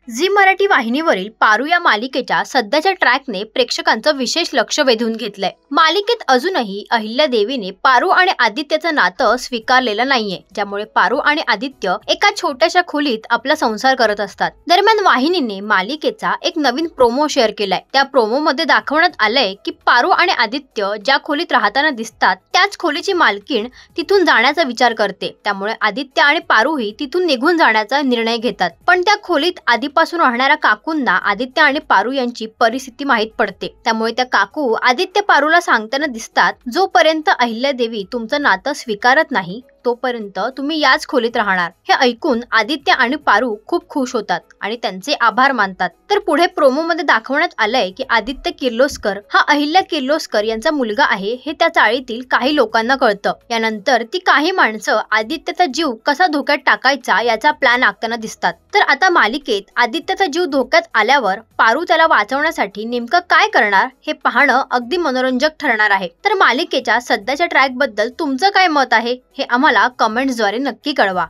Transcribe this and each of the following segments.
Zee Marathi वाहिनीवरील पारू या मालिकेच्या सध्याच्या ट्रॅकने प्रेक्षकांचं विशेष लक्ष वेधून घेतलंय। मालिकेत अजूनही अहिल्यादेवीने पारू आणि आदित्यचं नातं स्वीकारलेलं नाहीये, ज्यामुळे पारू आणि आदित्य एका छोट्याशा खोलीत आपला संसार करत असतात। दरम्यान वाहिनीने मालिकेचा एक नवीन प्रोमो शेअर केलाय। त्या प्रोमो मध्ये दाखवण्यात आलंय की पारू आणि आदित्य ज्या खोलीत राहताना दिसतात त्याच खोलीची मालकीण तिथून जाण्याचा विचार करते, त्यामुळे आदित्य आणि पारूही तिथून निघून जाण्याचा निर्णय घेतात। पण त्या खोलीत पासून राहणाऱ्या काकूंना आदित्य आणि पारू यांची परिस्थिती माहित पडते, त्यामुळे त्या काकू आदित्य पारूला सांगताना दिसतात, जोपर्यंत अहिल्यादेवी तुमचं नातं स्वीकारत नाही तोपर्यंत तुम्ही याच खोलीत राहणार। हे ऐकून आदित्य आणि पारू खूप खुश होतात आणि त्यांचे आभार मानतात। तर पुढे प्रोमो मध्ये दाखवण्यात आलंय की आदित्य किर्लोस्कर हा अहिल्या किर्लोस्कर यांचा मुलगा आहे हे त्या चाळीतील काही लोकांना कळतं। यानंतर ती काही माणसं आदित्यचा जीव कसा धोक्यात टाकायचा याचा प्लॅन आखताना दिसतात। तर आता मालिकेत आदित्यचा जीव धोक्यात आल्यावर पारू त्याला वाचवण्यासाठी नेमकं काय करणार हे पाहणं अगदी मनोरंजक ठरणार आहे। तर मालिकेच्या सध्याच्या ट्रॅक बद्दल तुमचं काय मत आहे हे आम्हाला कमेंट्सद्वारे नक्की कळवा।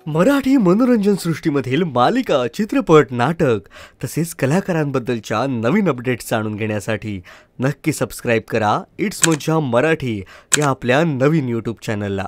मराठी मनोरंजन सृष्टीमधील मालिका, चित्रपट, नाटक तसेच कलाकारांबद्दलच्या नवीन अपडेट्स जाणून घेण्यासाठी नक्की सबस्क्राइब करा इट्स मज्जा मराठी या आपल्या नवीन YouTube चॅनलला।